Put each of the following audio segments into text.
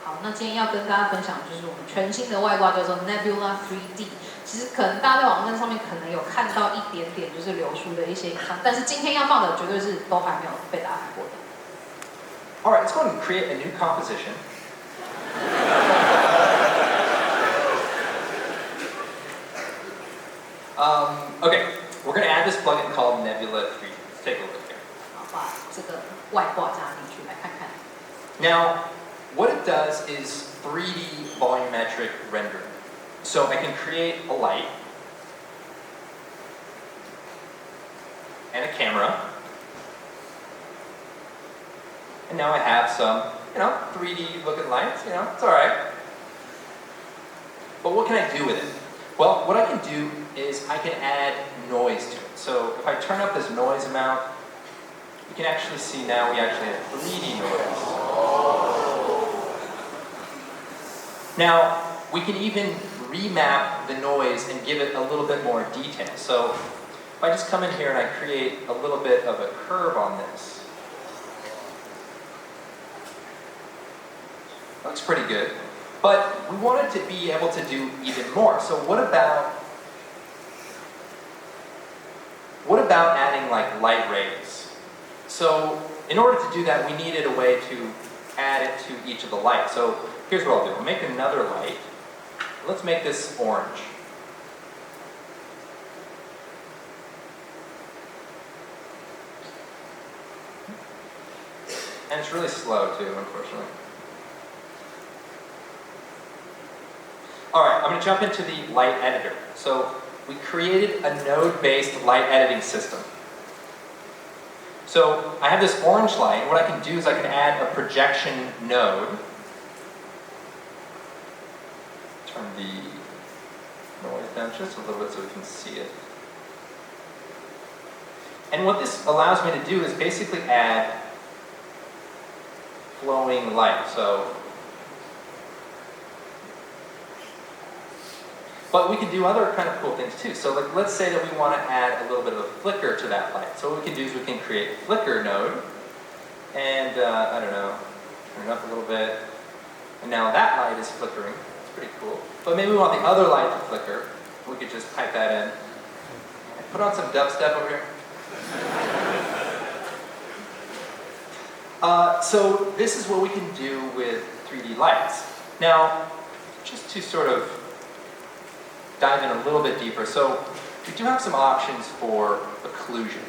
好，那今天要跟大家分享的就是我们全新的外挂叫做 Nebula 3D。其实可能大家在网站上面可能有看到一点点就是流出的一些影像，但是今天要放的绝对是都还没有被大家看过的。All right, let's go and create a new composition. Okay, we're going to add this plugin called Nebula 3D. Let's take a look here. 好，把这个外挂加进去，来看看。Now, what it does is 3D volumetric rendering. So I can create a light and a camera. And now I have some, 3D looking lights, it's all right. But what can I do with it? Well, what I can do is I can add noise to it. So if I turn up this noise amount, you can actually see now we actually have 3D noise. Now, we can even remap the noise and give it a little bit more detail. So if I just come in here and I create a little bit of a curve on this, looks pretty good. But we wanted to be able to do even more. So what about adding like light rays? So in order to do that, we needed a way to add it to each of the lights. So here's what I'll do. I'll make another light. Let's make this orange. And it's really slow too, unfortunately. All right, I'm going to jump into the light editor. So we created a node-based light editing system. So I have this orange light. What I can do is I can add a projection node. Turn the noise down just a little bit so we can see it. And what this allows me to do is basically add flowing light. But we can do other kind of cool things too. So like, let's say that we want to add a little bit of a flicker to that light. So what we can do is we can create a flicker node. And I don't know, turn it up a little bit. And now that light is flickering. It's pretty cool. But maybe we want the other light to flicker. We could just type that in. Put on some dubstep over here. So this is what we can do with 3D lights. Now, just to sort of dive in a little bit deeper. So we do have some options for occlusion.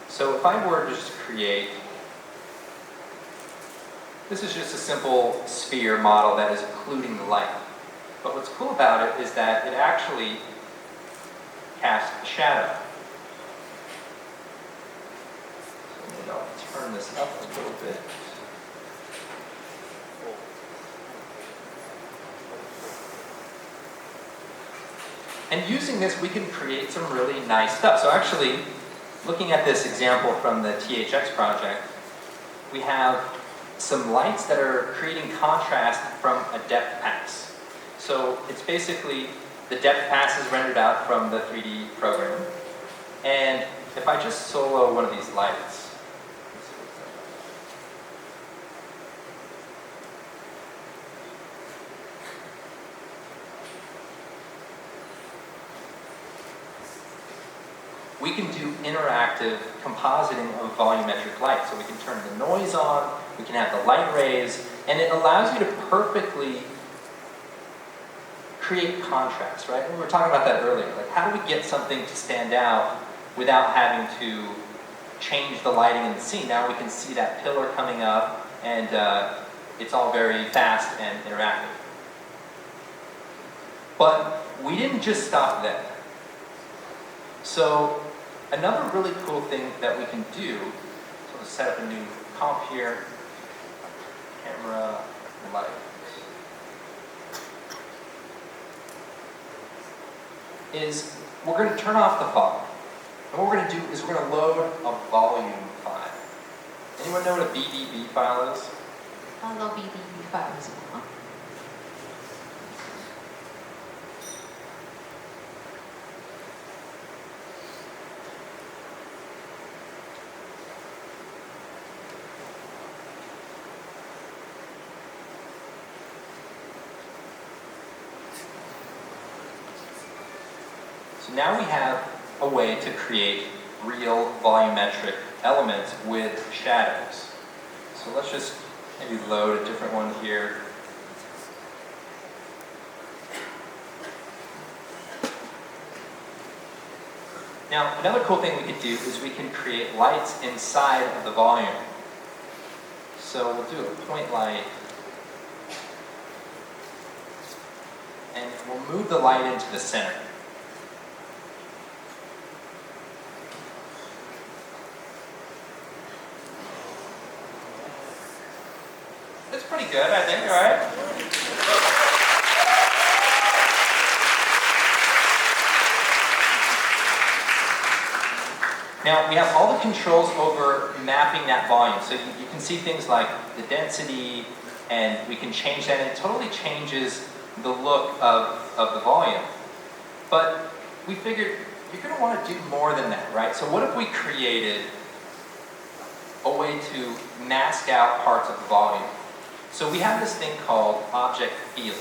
So if I were to just create, this is just a simple sphere model that is occluding the light. But what's cool about it is that it actually casts a shadow. So maybe I'll turn this up a little bit. And using this, we can create some really nice stuff. So actually, looking at this example from the THX project, we have some lights that are creating contrast from a depth pass. So it's basically the depth pass is rendered out from the 3D program. And if I just solo one of these lights, we can do interactive compositing of volumetric light. So we can turn the noise on, we can have the light rays, and it allows you to perfectly create contrast, right? We were talking about that earlier. Like, how do we get something to stand out without having to change the lighting in the scene? Now we can see that pillar coming up, and it's all very fast and interactive. But we didn't just stop there. So another really cool thing that we can do, so let's set up a new comp here, camera, light. Is we're going to turn off the fog. And what we're going to do is we're going to load a volume file. Anyone know what a BDB file is? Hello, BDB file is what? So now we have a way to create real volumetric elements with shadows. So let's just maybe load a different one here. Now, another cool thing we could do is we can create lights inside of the volume. So we'll do a point light, and we'll move the light into the center. That's pretty good, I think, all right? Now, we have all the controls over mapping that volume. So you can see things like the density, and we can change that, and it totally changes the look of the volume. But we figured you're going to want to do more than that, right? So what if we created a way to mask out parts of the volume? So we have this thing called object field.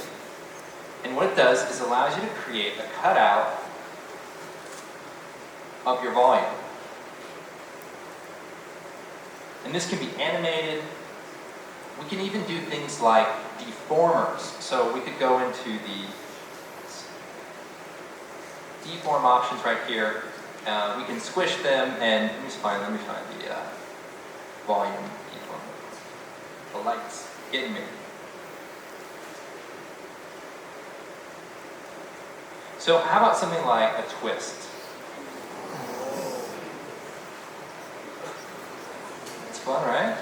And what it does is allows you to create a cutout of your volume. And this can be animated. We can even do things like deformers. So we could go into the deform options right here. We can squish them, and let me find the volume deformer. The light's getting me. So how about something like a twist? Fun, right?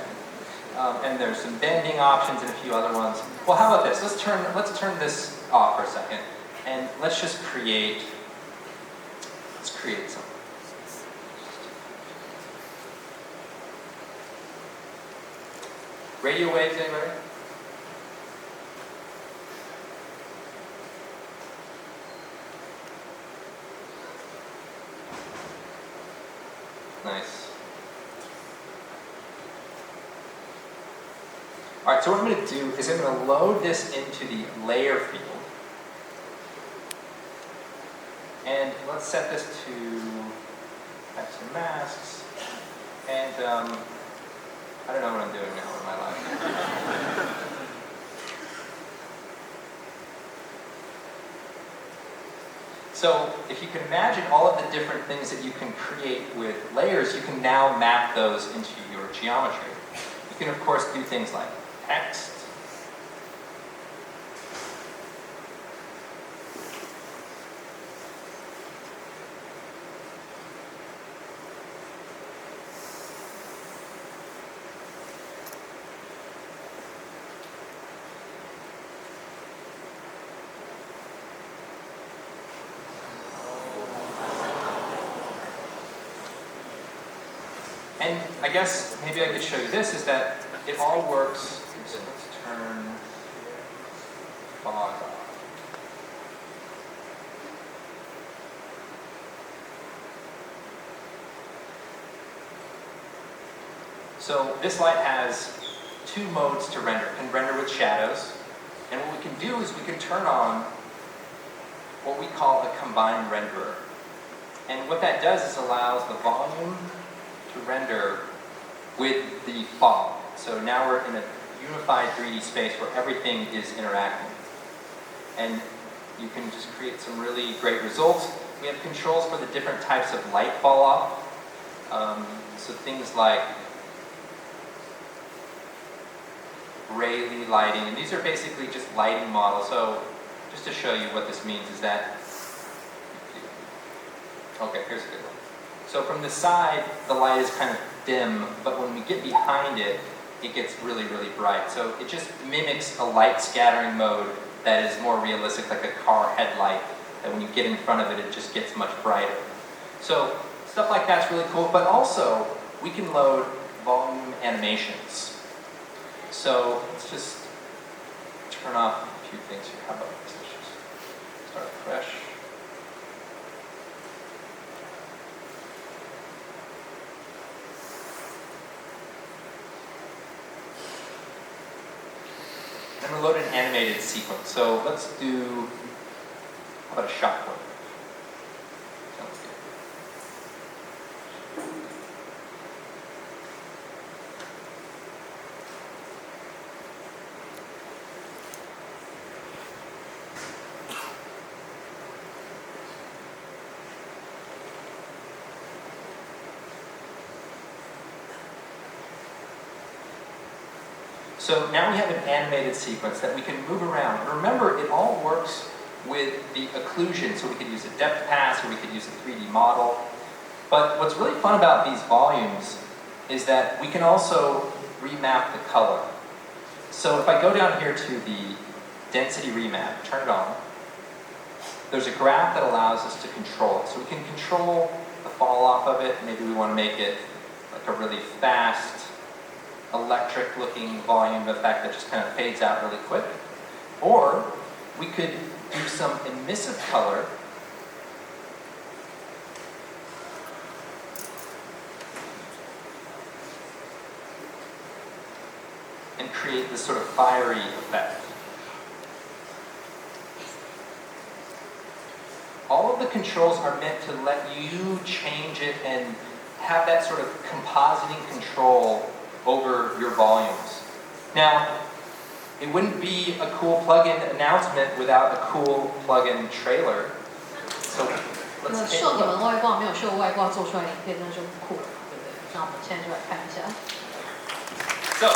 And there's some bending options and a few other ones. Well, how about this? Let's turn this off for a second, and let's just create. Let's create something. Radio waves, anybody? Nice. All right, so what I'm going to do is I'm going to load this into the layer field. And let's set this to have some masks. And I don't know what I'm doing now in my life. So if you can imagine all of the different things that you can create with layers, you can now map those into your geometry. You can, of course, do things like text. And I guess maybe I could show you this, is that it all works. So let's turn fog off. So this light has two modes to render. It can render with shadows. And what we can do is we can turn on what we call a combined renderer. And what that does is allows the volume to render with the fog. So now we're in a unified 3D space where everything is interacting. And you can just create some really great results. We have controls for the different types of light fall off. So things like Rayleigh Lighting, and these are basically just lighting models. So just to show you what this means is that, okay, here's a good one. So from the side, the light is kind of dim, but when we get behind it, it gets really, really bright. So it just mimics a light scattering mode that is more realistic, like a car headlight, that when you get in front of it, it just gets much brighter. So stuff like that's really cool, but also we can load volume animations. So let's just turn off a few things here. How about this? Let's just start fresh. I'm going to load an animated sequence. So let's do, how about a shot clip? So now we have an animated sequence that we can move around. And remember, it all works with the occlusion, so we could use a depth pass or we could use a 3D model. But what's really fun about these volumes is that we can also remap the color. So if I go down here to the density remap, turn it on, there's a graph that allows us to control it. So we can control the fall off of it. Maybe we want to make it like a really fast, electric looking volume effect that just kind of fades out really quick. Or we could do some emissive color and create this sort of fiery effect. All of the controls are meant to let you change it and have that sort of compositing control over your volumes. Now, it wouldn't be a cool plugin announcement without a cool plugin trailer. So let's take a 秀你们 look. 外挂没有秀外挂做出来的影片，那就不酷了嘛，对不对？那我们现在就来看一下。So,